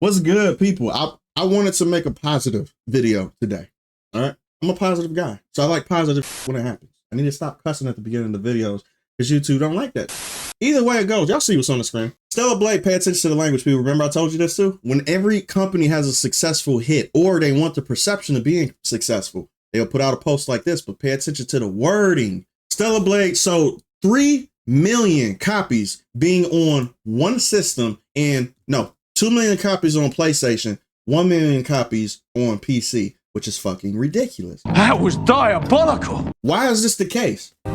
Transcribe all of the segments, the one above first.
What's good, people? I wanted to make a positive video today. All right. I'm a positive guy. So I like positive when it happens. I need to stop cussing at the beginning of the videos because YouTube don't like that. Either way it goes, y'all see what's on the screen. Stellar Blade, pay attention to the language, people. Remember I told you this too? When every company has a successful hit or they want the perception of being successful, they'll put out a post like this, but pay attention to the wording. Stellar Blade sold 3 million copies being on one system and 2 million copies on PlayStation, 1 million copies on PC, which is fucking ridiculous. That was diabolical. Why is this the case? I'm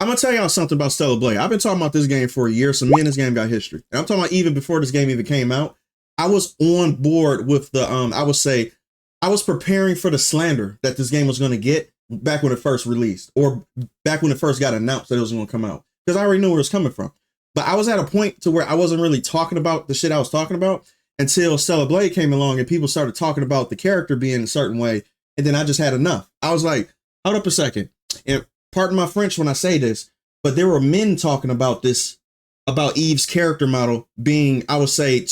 gonna tell y'all something about Stellar Blade. I've been talking about this game for a year, so me and this game got history. And I'm talking about even before this game even came out, I was on board with the, I would say, I was preparing for the slander that this game was gonna get back when it first released, or back when it first got announced that it was gonna come out, because I already knew where it was coming from. But I was at a point to where I wasn't really talking about the shit I was talking about until Stellar Blade came along and people started talking about the character being a certain way, and then I just had enough. I was like, hold up a second. And pardon my French when I say this, but there were men talking about this, about Eve's character model being, I would say,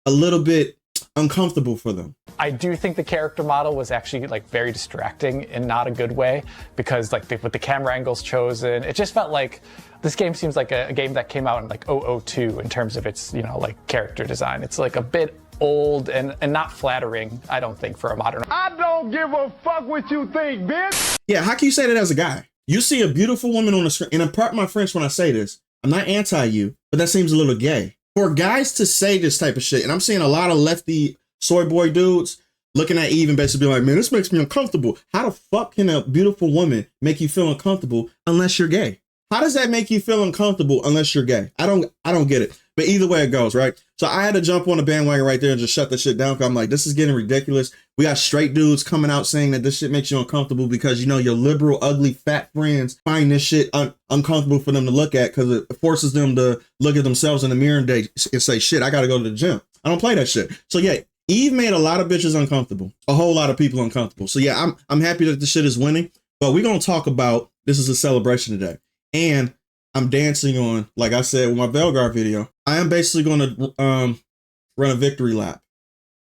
a little bit uncomfortable for them. I do think the character model was actually like very distracting in not a good way, because like with the camera angles chosen, it just felt like this game seems like a game that came out in like 002 in terms of its, like character design. It's like a bit old and not flattering, I don't think, for a modern. I don't give a fuck what you think, bitch. Yeah, how can you say that as a guy? You see a beautiful woman on the screen, and pardon my French when I say this, I'm not anti you, but that seems a little gay. For guys to say this type of shit, and I'm seeing a lot of lefty soy boy dudes looking at Eve and basically being like, man, this makes me uncomfortable. How the fuck can a beautiful woman make you feel uncomfortable unless you're gay? How does that make you feel uncomfortable unless you're gay? I don't get it. But either way it goes, right? So I had to jump on the bandwagon right there and just shut that shit down, because I'm like, this is getting ridiculous. We got straight dudes coming out saying that this shit makes you uncomfortable because, your liberal, ugly, fat friends find this shit uncomfortable for them to look at, because it forces them to look at themselves in the mirror and say, shit, I gotta go to the gym. I don't play that shit. So yeah, Eve made a lot of bitches uncomfortable, a whole lot of people uncomfortable. So yeah, I'm happy that this shit is winning, but we're gonna talk about, this is a celebration today. And I'm dancing on, like I said with my Velgar video, I am basically going to run a victory lap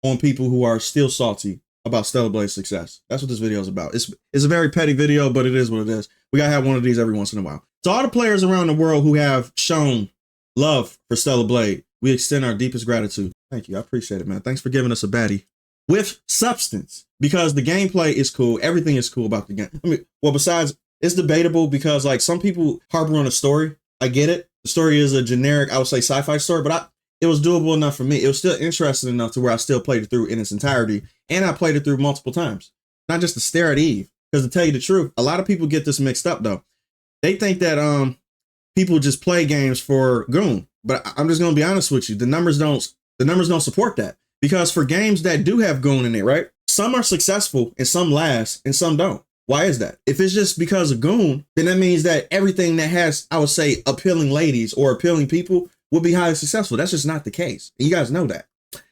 on people who are still salty about Stellar Blade's success. That's what this video is about. It's a very petty video, but it is what it is. We got to have one of these every once in a while. To all the players around the world who have shown love for Stellar Blade, we extend our deepest gratitude. Thank you. I appreciate it, man. Thanks for giving us a baddie with substance, because the gameplay is cool. Everything is cool about the game. Besides, it's debatable because like some people harbor on a story. I get it. The story is a generic, I would say, sci-fi story, but it was doable enough for me. It was still interesting enough to where I still played it through in its entirety. And I played it through multiple times, not just to stare at Eve. Because to tell you the truth, a lot of people get this mixed up though. They think that people just play games for goon. But I'm just going to be honest with you. The numbers don't support that, because for games that do have goon in it, right? Some are successful and some last and some don't. Why is that? If it's just because of goon, then that means that everything that has, I would say, appealing ladies or appealing people will be highly successful. That's just not the case. And you guys know that.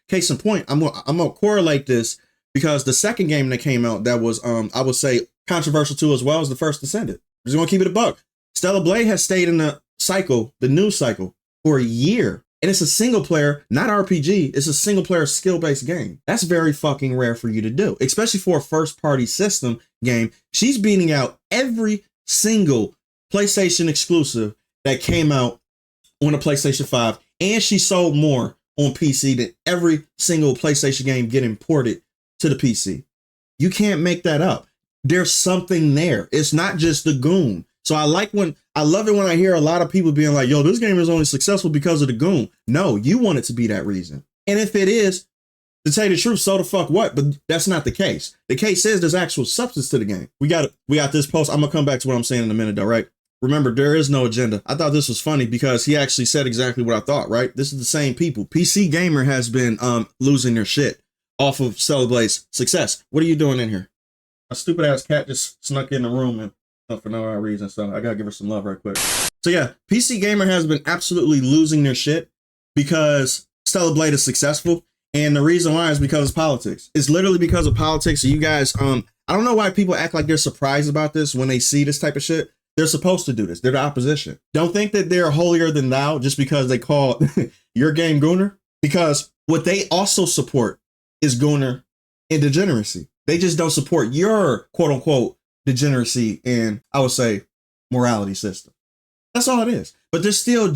Case in point, I'm gonna correlate this because the second game that came out that was, I would say, controversial too, as well as the first Descendant. We're just gonna keep it a buck. Stellar Blade has stayed in the cycle, the news cycle, for a year. And it's a single player, not RPG. It's a single player skill-based game. That's very fucking rare for you to do, especially for a first party system game. She's beating out every single PlayStation exclusive that came out on a PlayStation 5. And she sold more on PC than every single PlayStation game getting ported to the PC. You can't make that up. There's something there. It's not just the goon. So I love it when I hear a lot of people being like, yo, this game is only successful because of the goon. No, you want it to be that reason. And if it is, to tell you the truth, so the fuck what? But that's not the case. The case is there's actual substance to the game. We got this post. I'm gonna come back to what I'm saying in a minute though, right? Remember, there is no agenda. I thought this was funny because he actually said exactly what I thought, right? This is the same people. PC Gamer has been losing their shit off of Stellar Blade's success. What are you doing in here? A stupid ass cat just snuck in the room and for no reason, so I gotta give her some love right quick. So yeah, PC Gamer has been absolutely losing their shit because Stellar Blade is successful, and the reason why is because of politics. It's literally because of politics. So you guys, I don't know why people act like they're surprised about this when they see this type of shit, They're supposed to do this. They're the opposition. Don't think that they're holier than thou just because they call your game Gooner, because what they also support is Gooner and degeneracy. They just don't support your quote unquote degeneracy and, I would say, morality system. That's all it is. But they're still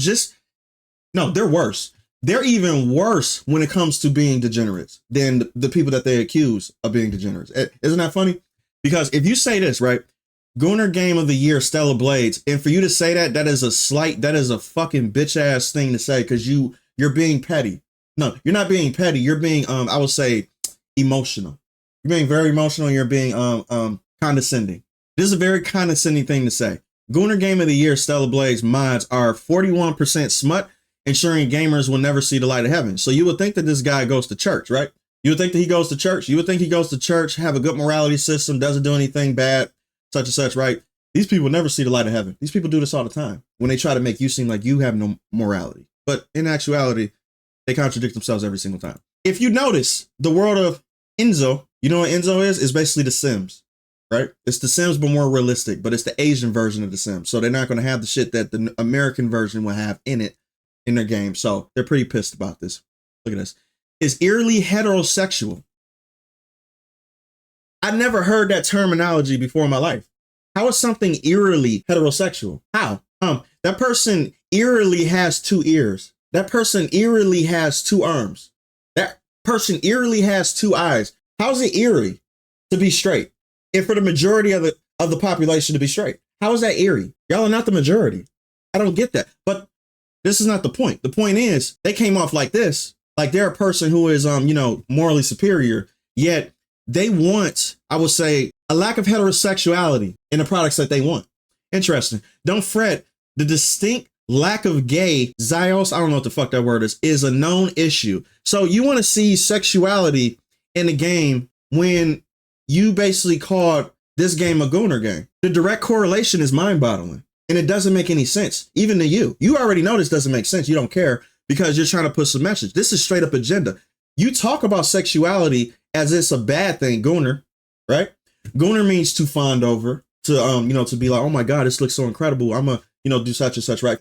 they're worse. They're even worse when it comes to being degenerates than the people that they accuse of being degenerates. Isn't that funny? Because if you say this, right, Gooner Game of the Year, Stellar Blades, and for you to say that is a fucking bitch ass thing to say, because you're being petty. No, you're not being petty. You're being, I would say, emotional. You're being very emotional. You're being condescending. This is a very condescending thing to say. Gooner Game of the Year, Stellar Blades mods are 41% smut, ensuring gamers will never see the light of heaven. So you would think that this guy goes to church, right? You would think that he goes to church. You would think he goes to church, have a good morality system, doesn't do anything bad, such and such, right? These people never see the light of heaven. These people do this all the time when they try to make you seem like you have no morality. But in actuality, they contradict themselves every single time. If you notice, the world of Enzo, you know what Enzo is? It's basically The Sims, right? It's The Sims, but more realistic, but it's the Asian version of The Sims. So they're not going to have the shit that the American version will have in it in their game. So they're pretty pissed about this. Look at this. It's eerily heterosexual. I never heard that terminology before in my life. How is something eerily heterosexual? How? That person eerily has 2 ears. That person eerily has 2 arms. That person eerily has 2 eyes. How's it eerie to be straight? And for the majority of the population to be straight. How is that eerie? Y'all are not the majority. I don't get that. But this is not the point. The point is they came off like this, like they're a person who is, morally superior, yet they want, I would say, a lack of heterosexuality in the products that they want. Interesting. Don't fret. The distinct lack of gay Zyos, I don't know what the fuck that word is a known issue. So you want to see sexuality in the game when you basically called this game a Gooner game. The direct correlation is mind-boggling. And it doesn't make any sense, even to you. You already know this doesn't make sense. You don't care because you're trying to push some message. This is straight up agenda. You talk about sexuality as it's a bad thing, Gooner, right? Gooner means to fawn over, to, to be like, oh my God, this looks so incredible. I'm do such and such, right?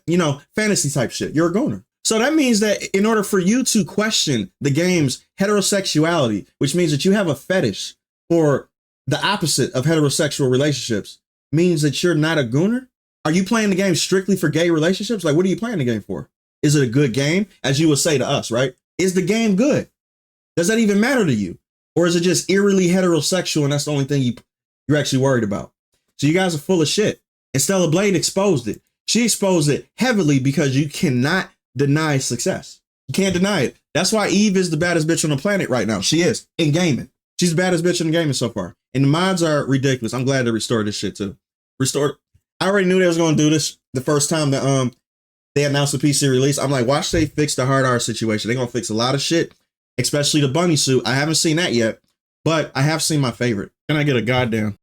Fantasy type shit. You're a Gooner. So that means that in order for you to question the game's heterosexuality, which means that you have a fetish for the opposite of heterosexual relationships, means that you're not a Gooner. Are you playing the game strictly for gay relationships? Like, what are you playing the game for? Is it a good game? As you would say to us, right? Is the game good? Does that even matter to you? Or is it just eerily heterosexual and that's the only thing you're actually worried about? So you guys are full of shit. And Stella Blade exposed it. She exposed it heavily because you cannot deny success. You can't deny it. That's why Eve is the baddest bitch on the planet right now. She is in gaming. She's the baddest bitch in the gaming so far. And the mods are ridiculous. I'm glad they restored this shit too. I already knew they was going to do this the first time that they announced the PC release. I'm like, watch they fix the hard R situation. They're going to fix a lot of shit, especially the bunny suit. I haven't seen that yet, but I have seen my favorite. Can I get a goddamn?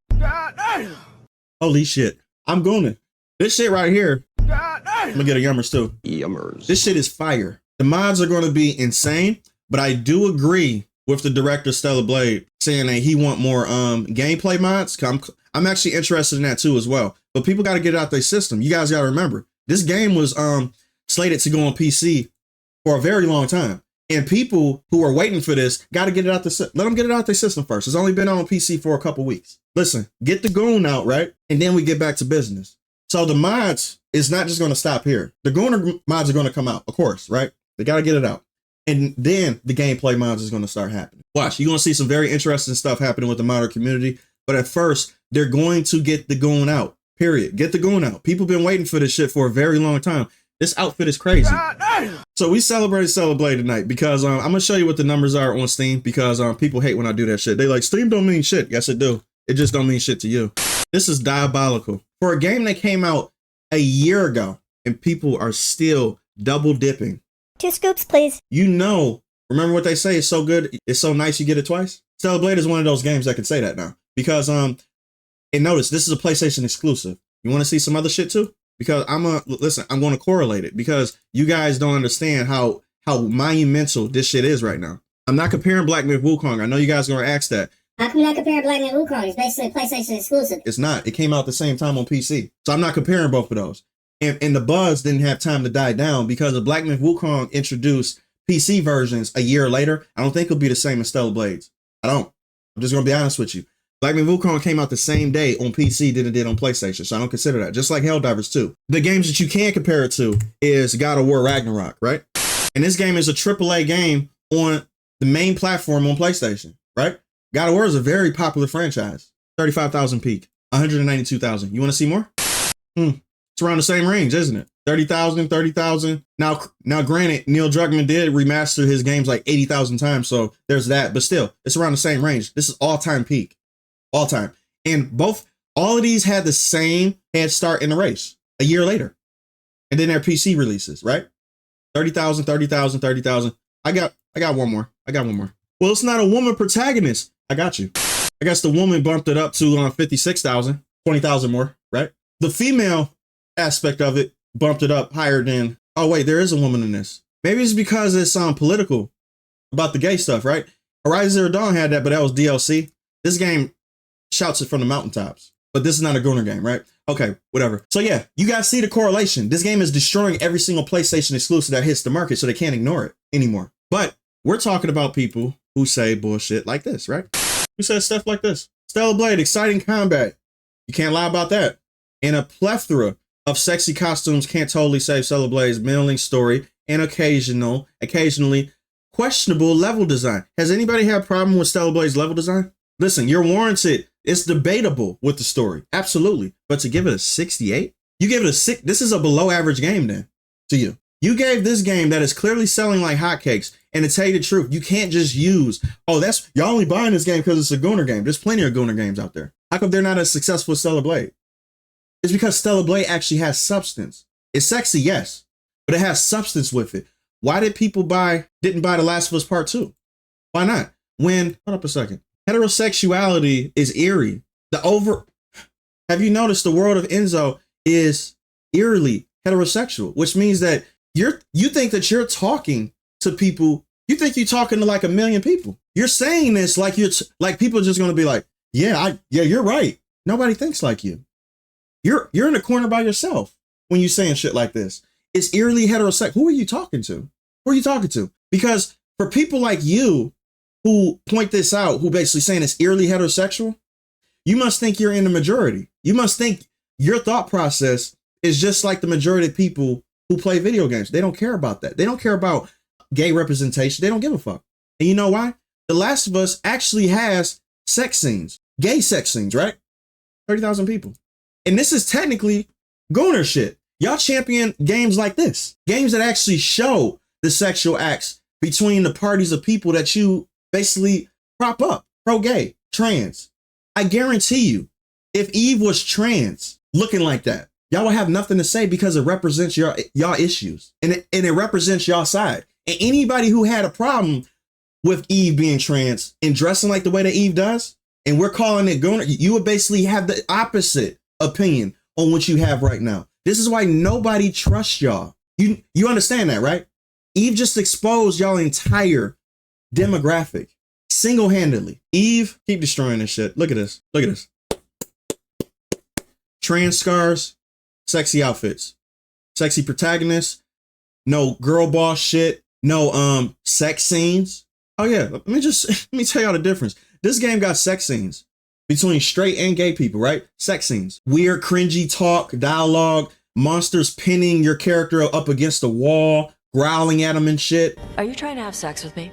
Holy shit. I'm going to. This shit right here. I'm going to get a yummers too. Yummers. This shit is fire. The mods are going to be insane, but I do agree with the director Stella Blade saying that he want more gameplay mods. I'm actually interested in that too as well. But people got to get it out their system. You guys got to remember, this game was slated to go on PC for a very long time. And people who are waiting for this got to get it out let them get it out their system first. It's only been on PC for a couple weeks. Listen, get the goon out, right? And then we get back to business. So the mods is not just going to stop here. The Gooner mods are going to come out, of course, right? They got to get it out. And then the gameplay mods is going to start happening. Watch, you're going to see some very interesting stuff happening with the modder community. But at first, they're going to get the goon out, period. Get the goon out. People been waiting for this shit for a very long time. This outfit is crazy. So we celebrated Stellar Blade tonight because I'm going to show you what the numbers are on Steam because people hate when I do that shit. They like, Steam don't mean shit. Yes, it do. It just don't mean shit to you. This is diabolical. For a game that came out a year ago and people are still double dipping. 2 scoops, please. Remember what they say? It's so good. It's so nice you get it twice. Stellar Blade is one of those games that can say that now. Because, and notice, this is a PlayStation exclusive. You want to see some other shit too? Because I'm going to correlate it because you guys don't understand how monumental this shit is right now. I'm not comparing Black Myth Wukong. I know you guys are going to ask that. How can you not compare Black Man Wukong? It's basically a PlayStation exclusive. It's not. It came out the same time on PC. So I'm not comparing both of those. And the buzz didn't have time to die down because the Black Man Wukong introduced PC versions a year later. I don't think it'll be the same as Stellar Blades. I don't. I'm just going to be honest with you. Black Man Wukong came out the same day on PC than it did on PlayStation. So I don't consider that. Just like Helldivers 2. The games that you can compare it to is God of War Ragnarok, right? And this game is a AAA game on the main platform on PlayStation, right? God of War is a very popular franchise. 35,000 peak, 192,000. You want to see more? It's around the same range, isn't it? 30,000, 30,000. Now, granted, Neil Druckmann did remaster his games like 80,000 times, so there's that. But still, it's around the same range. This is all-time peak, all time. And all of these had the same head start in the race a year later, and then their PC releases, right? 30,000, 30,000, 30,000. I got one more. Well, it's not a woman protagonist. I got you. I guess the woman bumped it up to 56,000, 20,000 more, right? The female aspect of it bumped it up higher than, oh wait, there is a woman in this. Maybe it's because it's political about the gay stuff, right? Horizon Zero Dawn had that, but that was DLC. This game shouts it from the mountaintops, but this is not a Gunner game, right? Okay, whatever. So yeah, you guys see the correlation. This game is destroying every single PlayStation exclusive that hits the market, so they can't ignore it anymore. But we're talking about people who say bullshit like this, right? Who says stuff like this? Stellar Blade, exciting combat. You can't lie about that. And a plethora of sexy costumes can't totally save Stellar Blade's middling story and occasionally questionable level design. Has anybody had a problem with Stellar Blade's level design? Listen, you're warranted. It's debatable with the story. Absolutely. But to give it a 68? You give it a 6. This is a below average game then to you. You gave this game that is clearly selling like hotcakes. And to tell you the truth, you can't just use, oh, y'all only buying this game because it's a Gunner game. There's plenty of Gunner games out there. How come they're not as successful as Stellar Blade? It's because Stellar Blade actually has substance. It's sexy, yes, but it has substance with it. Why did people didn't buy The Last of Us Part 2? Why not? Hold up a second. Heterosexuality is eerie. Have you noticed the world of Enzo is eerily heterosexual, which means that you think that you're talking to people. You think you're talking to like a million people. You're saying this like people are just going to be like, yeah, you're right. Nobody thinks like you. You're in a corner by yourself when you're saying shit like this. It's eerily heterosexual. Who are you talking to? Who are you talking to? Because for people like you who point this out, who basically saying it's eerily heterosexual, you must think you're in the majority. You must think your thought process is just like the majority of people who play video games. They don't care about that. They don't care about gay representation. They don't give a fuck. And you know why? The Last of Us actually has sex scenes, gay sex scenes, right? 30,000 people. And this is technically Gunner shit. Y'all champion games like this. Games that actually show the sexual acts between the parties of people that you basically prop up. Pro-gay, trans. I guarantee you, if Eve was trans looking like that, y'all would have nothing to say because it represents y'all issues. And it represents y'all side. And anybody who had a problem with Eve being trans and dressing like the way that Eve does, and we're calling it Gunner, you would basically have the opposite opinion on what you have right now. This is why nobody trusts y'all. You understand that, right? Eve just exposed y'all entire demographic single-handedly. Eve, keep destroying this shit. Look at this. Look at this. Trans scars, sexy outfits, sexy protagonists, no girl boss shit, no sex scenes. Oh yeah, let me tell y'all the difference. This game got sex scenes between straight and gay people, right? Sex scenes. Weird, cringy talk, dialogue, monsters pinning your character up against the wall, growling at them and shit. Are you trying to have sex with me?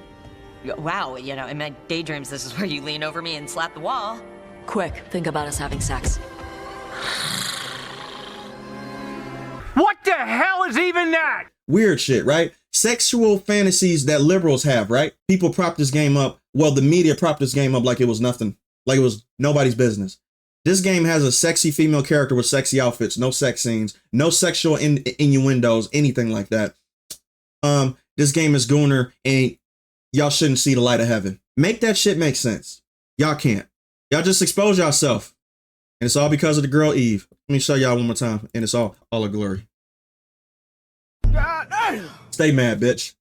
Wow, in my daydreams, this is where you lean over me and slap the wall. Quick, think about us having sex. What the hell is even that? Weird shit, right? Sexual fantasies that liberals have, right? People prop this game up. Well, the media propped this game up like it was nothing, like it was nobody's business. This game has a sexy female character with sexy outfits, no sex scenes, no sexual innuendos, anything like that. This game is Gunner and y'all shouldn't see the light of heaven. Make that shit make sense. Y'all can't. Y'all just expose yourself. And it's all because of the girl Eve. Let me show y'all one more time. And it's all a glory. God damn. Stay mad, bitch.